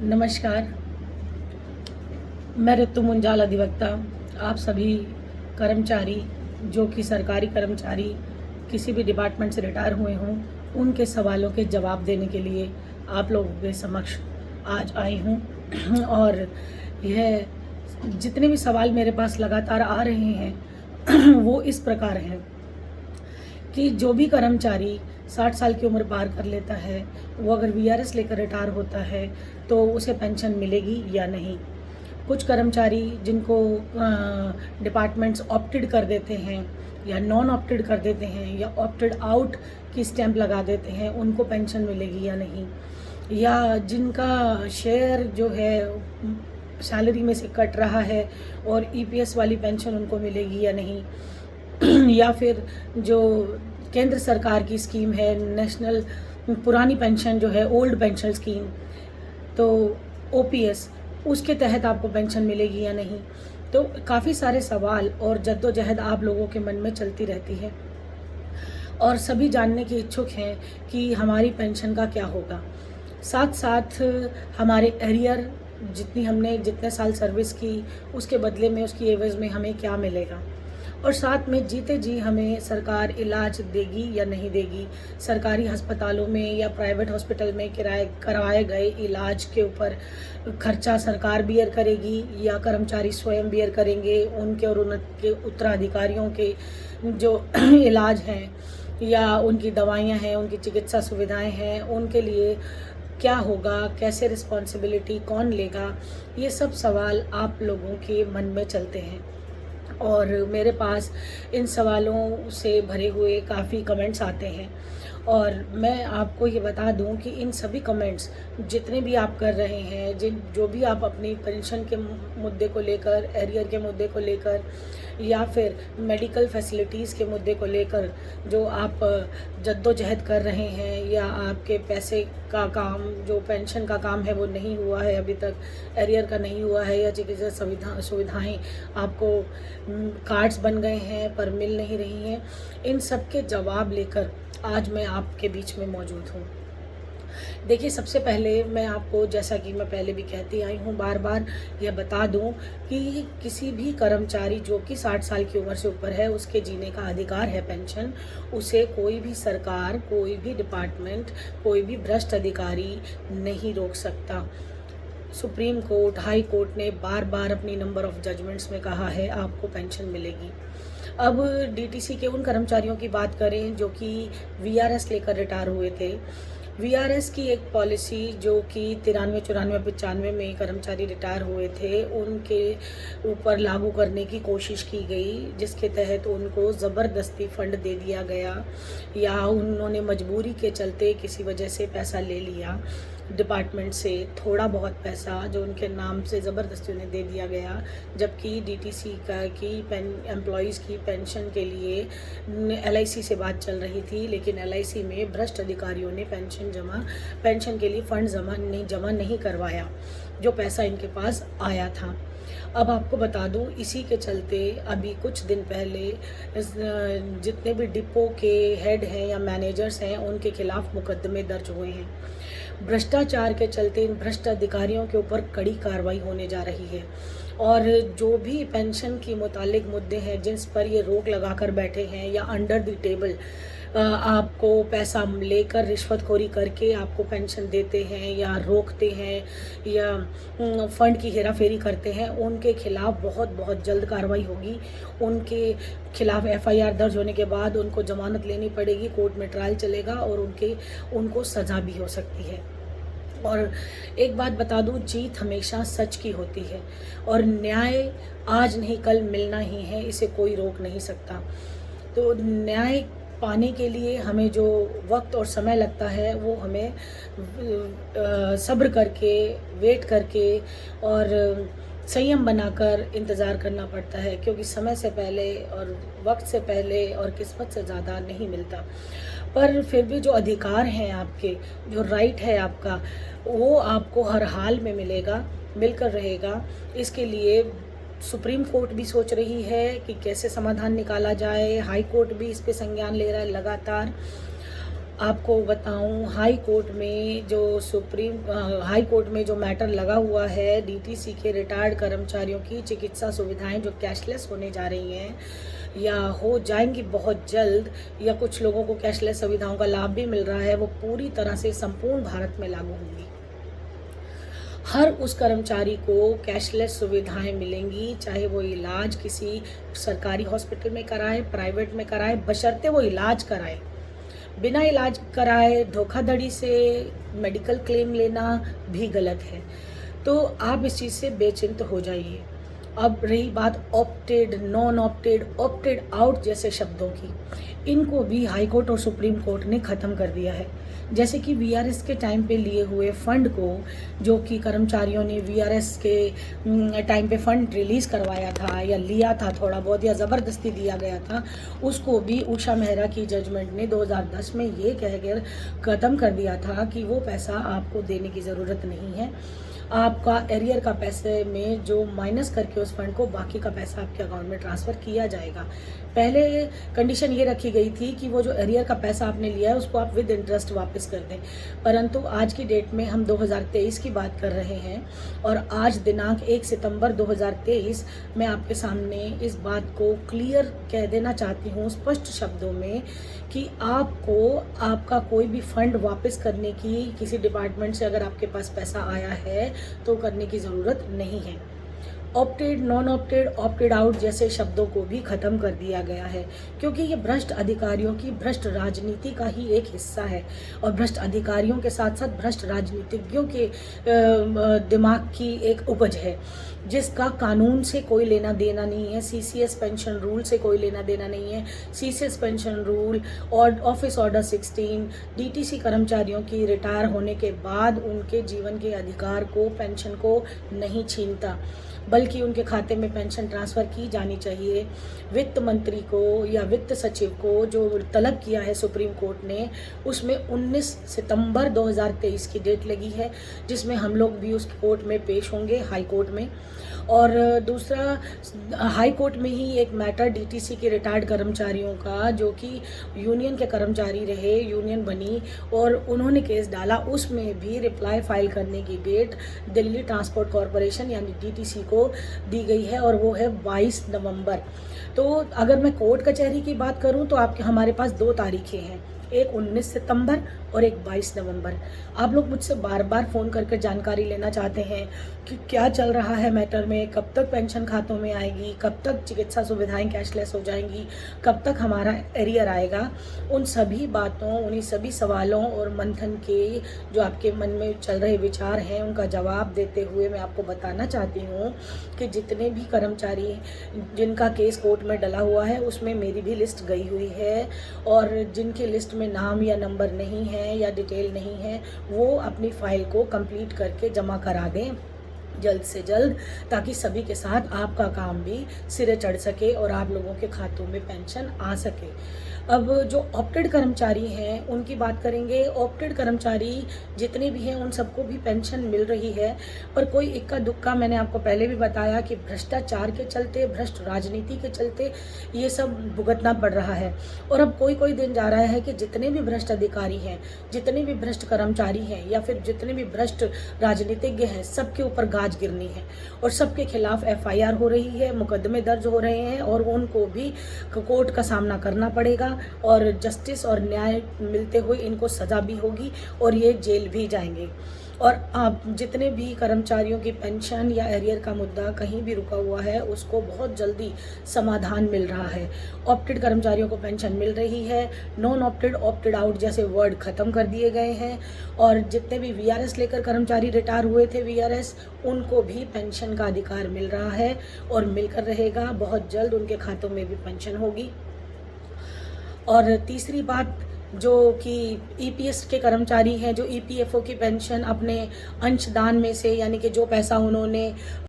नमस्कार। मैं ऋतु मुंजाल अधिवक्ता आप सभी कर्मचारी जो कि सरकारी कर्मचारी किसी भी डिपार्टमेंट से रिटायर हुए हों, उनके सवालों के जवाब देने के लिए आप लोगों के समक्ष आज आई हूँ। और यह जितने भी सवाल मेरे पास लगातार आ रहे हैं वो इस प्रकार हैं कि जो भी कर्मचारी 60 साल की उम्र पार कर लेता है, वो अगर वीआरएस लेकर रिटायर होता है तो उसे पेंशन मिलेगी या नहीं। कुछ कर्मचारी जिनको डिपार्टमेंट्स ऑप्टेड कर देते हैं या नॉन ऑप्टेड कर देते हैं या ऑप्टेड आउट की स्टैंप लगा देते हैं, उनको पेंशन मिलेगी या नहीं। या जिनका शेयर जो है सैलरी में से कट रहा है और ईपीएस वाली पेंशन उनको मिलेगी या नहीं। या फिर जो केंद्र सरकार की स्कीम है नेशनल पुरानी पेंशन जो है ओल्ड पेंशन स्कीम, तो ओपीएस, उसके तहत आपको पेंशन मिलेगी या नहीं। तो काफ़ी सारे सवाल और जद्दोजहद आप लोगों के मन में चलती रहती है और सभी जानने के इच्छुक हैं कि हमारी पेंशन का क्या होगा। साथ साथ हमारे एरियर जितने साल सर्विस की उसके बदले में उसकी एवज़ में हमें क्या मिलेगा, और साथ में जीते जी हमें सरकार इलाज देगी या नहीं देगी। सरकारी अस्पतालों में या प्राइवेट हॉस्पिटल में करवाए गए इलाज के ऊपर खर्चा सरकार बियर करेगी या कर्मचारी स्वयं बियर करेंगे। उनके और उनके उत्तराधिकारियों के जो इलाज हैं या उनकी दवाइयाँ हैं, उनकी चिकित्सा सुविधाएं हैं, उनके लिए क्या होगा, कैसे रिस्पॉन्सिबिलिटी कौन लेगा, ये सब सवाल आप लोगों के मन में चलते हैं। और मेरे पास इन सवालों से भरे हुए काफ़ी कमेंट्स आते हैं और मैं आपको ये बता दूं कि इन सभी कमेंट्स जितने भी आप कर रहे हैं, जो भी आप अपनी पेंशन के मुद्दे को लेकर, एरियर के मुद्दे को लेकर या फिर मेडिकल फैसिलिटीज़ के मुद्दे को लेकर जो आप जद्दोजहद कर रहे हैं, या आपके पैसे का काम जो पेंशन का काम है वो नहीं हुआ है अभी तक, एरियर का नहीं हुआ है, या चिकित्सा सुविधाएं आपको कार्ड्स बन गए हैं पर मिल नहीं रही हैं, इन सब के जवाब लेकर आज मैं आपके बीच में मौजूद हूँ। देखिए, सबसे पहले मैं आपको, जैसा कि मैं पहले भी कहती आई हूँ, बार बार यह बता दूँ कि किसी भी कर्मचारी जो कि 60 साल की उम्र से ऊपर है, उसके जीने का अधिकार है पेंशन। उसे कोई भी सरकार, कोई भी डिपार्टमेंट, कोई भी भ्रष्ट अधिकारी नहीं रोक सकता। सुप्रीम कोर्ट, हाई कोर्ट ने बार बार अपनी नंबर ऑफ जजमेंट्स में कहा है आपको पेंशन मिलेगी। अब डीटीसी के उन कर्मचारियों की बात करें जो कि वीआरएस लेकर रिटायर हुए थे। वीआरएस की एक पॉलिसी जो कि 93, 94, 95 में कर्मचारी रिटायर हुए थे, उनके ऊपर लागू करने की कोशिश की गई, जिसके तहत उनको ज़बरदस्ती फ़ंड दे दिया गया या उन्होंने मजबूरी के चलते किसी वजह से पैसा ले लिया डिपार्टमेंट से, थोड़ा बहुत पैसा जो उनके नाम से ज़बरदस्ती उन्हें दे दिया गया। जबकि डीटीसी की एम्प्लॉयज़ की पेंशन के लिए एलआईसी से बात चल रही थी, लेकिन एलआईसी में भ्रष्ट अधिकारियों ने पेंशन के लिए फ़ंड जमा नहीं करवाया जो पैसा इनके पास आया था। अब आपको बता दूं, इसी के चलते अभी कुछ दिन पहले जितने भी डिपो के हेड हैं या मैनेजर्स हैं, उनके खिलाफ मुकदमे दर्ज हुए हैं। भ्रष्टाचार के चलते इन भ्रष्ट अधिकारियों के ऊपर कड़ी कार्रवाई होने जा रही है और जो भी पेंशन के मुतालिक मुद्दे हैं जिस पर ये रोक लगाकर बैठे हैं या अंडर द टेबल आपको पैसा लेकर रिश्वतखोरी करके आपको पेंशन देते हैं या रोकते हैं या फ़ंड की हेराफेरी करते हैं, उनके खिलाफ बहुत बहुत जल्द कार्रवाई होगी। उनके खिलाफ एफआईआर दर्ज होने के बाद उनको ज़मानत लेनी पड़ेगी, कोर्ट में ट्रायल चलेगा और उनको सज़ा भी हो सकती है। और एक बात बता दूं, जीत हमेशा सच की होती है और न्याय आज नहीं कल मिलना ही है, इसे कोई रोक नहीं सकता। तो न्याय पाने के लिए हमें जो वक्त और समय लगता है वो हमें सब्र करके, वेट करके और संयम बनाकर इंतज़ार करना पड़ता है, क्योंकि समय से पहले और वक्त से पहले और किस्मत से ज़्यादा नहीं मिलता। पर फिर भी जो अधिकार हैं आपके, जो राइट है आपका, वो आपको हर हाल में मिलकर रहेगा। इसके लिए सुप्रीम कोर्ट भी सोच रही है कि कैसे समाधान निकाला जाए, हाई कोर्ट भी इस पे संज्ञान ले रहा है लगातार। आपको बताऊं, हाई कोर्ट में जो मैटर लगा हुआ है, डीटीसी के रिटायर्ड कर्मचारियों की चिकित्सा सुविधाएं जो कैशलेस होने जा रही हैं या हो जाएंगी बहुत जल्द, या कुछ लोगों को कैशलेस सुविधाओं का लाभ भी मिल रहा है, वो पूरी तरह से संपूर्ण भारत में लागू होंगी। हर उस कर्मचारी को कैशलेस सुविधाएं मिलेंगी, चाहे वो इलाज किसी सरकारी हॉस्पिटल में कराए, प्राइवेट में कराए, बशर्ते वो इलाज कराए। बिना इलाज कराए धोखाधड़ी से मेडिकल क्लेम लेना भी गलत है। तो आप इस चीज़ से बेचिंत हो जाइए। अब रही बात opted, non opted, opted out जैसे शब्दों की, इनको भी हाई कोर्ट और सुप्रीम कोर्ट ने ख़त्म कर दिया है। जैसे कि वीआरएस के टाइम पे लिए हुए फंड को, जो कि कर्मचारियों ने वीआरएस के टाइम पे फंड रिलीज़ करवाया था या लिया था थोड़ा बहुत या ज़बरदस्ती दिया गया था, उसको भी उषा मेहरा की जजमेंट ने 2010 में ये कहकर ख़त्म कर दिया था कि वो पैसा आपको देने की ज़रूरत नहीं है। आपका एरियर का पैसे में जो माइनस करके उस फंड को बाकी का पैसा आपके अकाउंट में ट्रांसफ़र किया जाएगा। पहले कंडीशन ये रखी गई थी कि वो जो एरियर का पैसा आपने लिया है उसको आप विद इंटरेस्ट वापस कर दें, परंतु आज की डेट में हम 2023 की बात कर रहे हैं और आज दिनांक 1 सितंबर 2023 मैं आपके सामने इस बात को क्लियर कह देना चाहती हूँ स्पष्ट शब्दों में कि आपको आपका कोई भी फंड वापस करने की, किसी डिपार्टमेंट से अगर आपके पास पैसा आया है तो करने की ज़रूरत नहीं है। Opted, non opted, opted out जैसे शब्दों को भी ख़त्म कर दिया गया है, क्योंकि ये भ्रष्ट अधिकारियों की भ्रष्ट राजनीति का ही एक हिस्सा है और भ्रष्ट अधिकारियों के साथ साथ भ्रष्ट राजनीतिज्ञों के दिमाग की एक उपज है, जिसका कानून से कोई लेना देना नहीं है, सीसीएस पेंशन रूल से कोई लेना देना नहीं है। सीसीएस पेंशन रूल और ऑफिस ऑर्डर 16 डीटीसी कर्मचारियों की रिटायर होने के बाद उनके जीवन के अधिकार को, पेंशन को नहीं छीनता, बल्कि उनके खाते में पेंशन ट्रांसफ़र की जानी चाहिए। वित्त मंत्री को या वित्त सचिव को जो तलब किया है सुप्रीम कोर्ट ने, उसमें 19 सितंबर 2023 की डेट लगी है, जिसमें हम लोग भी उस कोर्ट में पेश होंगे, हाई कोर्ट में। और दूसरा, हाई कोर्ट में ही एक मैटर डीटीसी के रिटायर्ड कर्मचारियों का, जो कि यूनियन के कर्मचारी रहे, यूनियन बनी और उन्होंने केस डाला, उसमें भी रिप्लाई फाइल करने की डेट दिल्ली ट्रांसपोर्ट कॉरपोरेशन यानी डीटीसी को दी गई है और वो है 22 नवंबर। तो अगर मैं कोर्ट कचहरी की बात करूं तो आपके हमारे पास 2 तारीखें हैं, एक 19 सितंबर और एक 22 नवंबर। आप लोग मुझसे बार बार फ़ोन करके जानकारी लेना चाहते हैं कि क्या चल रहा है मैटर में, कब तक पेंशन खातों में आएगी, कब तक चिकित्सा सुविधाएं कैशलेस हो जाएंगी, कब तक हमारा एरियर आएगा। उन सभी बातों, उन्हीं सभी सवालों और मंथन के जो आपके मन में चल रहे विचार हैं, उनका जवाब देते हुए मैं आपको बताना चाहती हूँ कि जितने भी कर्मचारी जिनका केस कोर्ट में डला हुआ है, उसमें मेरी भी लिस्ट गई हुई है और जिनके लिस्ट में नाम या नंबर नहीं है या डिटेल नहीं है, वो अपनी फाइल को कंप्लीट करके जमा करा दें जल्द से जल्द, ताकि सभी के साथ आपका काम भी सिरे चढ़ सके और आप लोगों के खातों में पेंशन आ सके। अब जो ऑप्टेड कर्मचारी हैं उनकी बात करेंगे। ऑप्टेड कर्मचारी जितने भी हैं उन सबको भी पेंशन मिल रही है, पर कोई इक्का दुक्का, मैंने आपको पहले भी बताया कि भ्रष्टाचार के चलते, भ्रष्ट राजनीति के चलते ये सब भुगतना पड़ रहा है। और अब कोई दिन जा रहा है कि जितने भी भ्रष्ट अधिकारी हैं, जितने भी भ्रष्ट कर्मचारी हैं या फिर जितने भी भ्रष्ट राजनीतिज्ञ हैं, सबके ऊपर गाज गिरनी है और सबके खिलाफ एफआईआर हो रही है, मुकदमे दर्ज हो रहे हैं और उनको भी कोर्ट का सामना करना पड़ेगा और जस्टिस और न्याय मिलते हुए इनको सज़ा भी होगी और ये जेल भी जाएंगे। और आप जितने भी कर्मचारियों की पेंशन या एरियर का मुद्दा कहीं भी रुका हुआ है, उसको बहुत जल्दी समाधान मिल रहा है। ऑप्टेड कर्मचारियों को पेंशन मिल रही है, नॉन ऑप्टेड, ऑप्टेड आउट जैसे वर्ड ख़त्म कर दिए गए हैं और जितने भी वीआरएस लेकर कर्मचारी रिटायर हुए थे, वीआरएस, उनको भी पेंशन का अधिकार मिल रहा है और मिलकर रहेगा। बहुत जल्द उनके खातों में भी पेंशन होगी। और तीसरी बात, जो कि ईपीएस के कर्मचारी हैं, जो ईपीएफओ की पेंशन अपने अंशदान में से, यानी कि जो पैसा उन्होंने